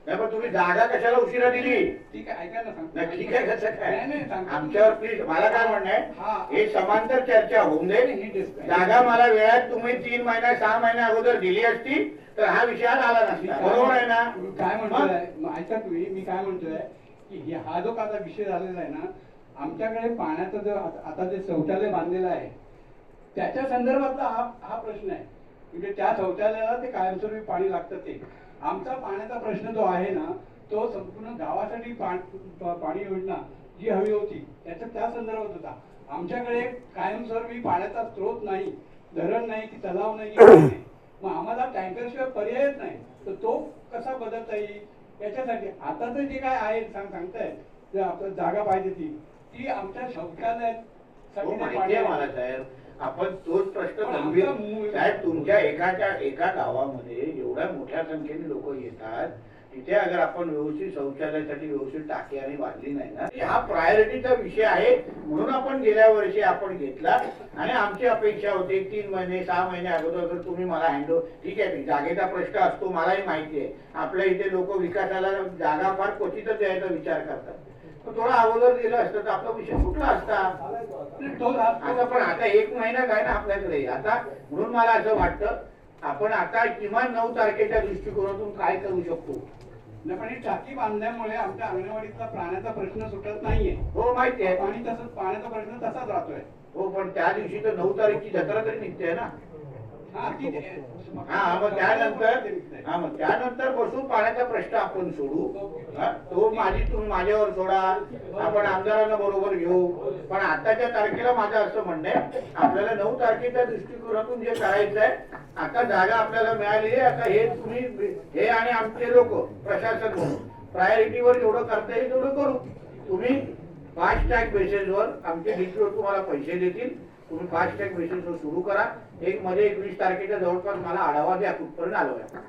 नाही पण तुम्ही जागा कशाला उशिरा दिली? ठीक आहे, ऐका ना, सांगतो. नाही ठीक आहे, कसं काय नाही, नाही, सांगतो. आमच्यावर प्लीज, मला काय म्हणणं हा. आहे, हे समांतर चर्चा होऊन दे. ही डिस्कस- जागा मला वेळात तुम्ही 3 महिना 6 महिन्या अगोदर दिली असती तर हा विषय आज आला मी नसता. काय- बरोबर आहे ना? मी काय म्हणतोय, ऐका तुम्ही, मी काय म्हणतोय की हा जो आता विषय झालेला आहे ना, आमच्याकडे पाण्याचा जो आता जे शौचालय बांधलेलं आहे त्याच्या संदर्भातला हा प्रश्न आहे. म्हणजे त्या शौचालयाला ते कायमस्वरूपी पाणी लागतं. ते आमचा पाण्याचा प्रश्न जो आहे ना, तो संपूर्ण गावासाठी पाणी योजना जी हवी होती त्या संदर्भात होता. आमच्याकडे कायमस्वरूपी पाण्याचा स्रोत नाही, धरण नाही, की तलाव नाही, काही नाही. मग आम्हाला टँकरशिवाय पर्यायच नाही. तर तो कसा बदलता येईल याच्यासाठी आताच जे काय आहे सांगताय, जे आपल्याला जागा पाहिजे ती आमच्या शौचालयात हो माहिती आहे मला साहेब. आपण तोच प्रश्न पण गंभीर आमचा मूळ- साहेब, तुमच्या एका गावामध्ये एवढ्या मोठ्या संख्येने लोक येतात, तिथे अगर आपण व्यवस्थित शौचालयासाठी व्यवस्थित टाकी आणि बांधली नाही ना, हा प्रायोरिटीचा विषय आहे. म्हणून आपण गेल्या वर्षी आपण घेतला आणि आमची अपेक्षा होती 3 महिने 6 महिने अगोदर जर तुम्ही मला हँडओव्हर, ठीक आहे, जागेचा प्रश्न असतो मलाही माहिती आहे. आपल्या इथे लोक विकासाला जागा फार क्वचितच द्यायचा विचार करतात. पण थोडा अगोदर दिलं असतं तर आपला विषय सुटला असता. आता पण आता 1 महिना काय ना आपल्याकडे आता. म्हणून मला असं वाटतं आपण आता किमान 9 तारखेच्या दृष्टिकोनातून काय करू शकतो. नाही, पण ही टाकी बांधल्यामुळे आमच्या अंगणवाडीतला पाण्याचा प्रश्न सुटत नाहीये. हो माहिती आहे. पाण्याचा प्रश्न तसाच राहतोय. हो पण त्या दिवशी तर 9 तारीखची जत्रा तरी निघते ना. मग त्यानंतर बसून पाण्याचा प्रश्न आपण सोडू. तो तुम्ही माझ्यावर सोडा, आपण आमदारांना बरोबर घेऊ. पण आताच्या तारखेला माझं असं म्हणणं आहे, आपल्याला 9 तारखेच्या दृष्टिकोनातून जे करायचं आहे, आता जागा आपल्याला मिळाली आहे. आता हे तुम्ही हे आणि आमचे लोक प्रशासन म्हणून प्रायोरिटीवर जेवढं करता येईल तेवढं करू. तुम्ही फास्ट ट्रॅक बेसिसवर आमचे डीपीओ तुम्हाला पैसे देतील. तुम्ही फास्ट ट्रॅक बेसिसवर सुरू करा. 1 मध्ये 21 तारखेच्या जवळपास मला आढावा द्या कुठपर्यंत आलो आहे.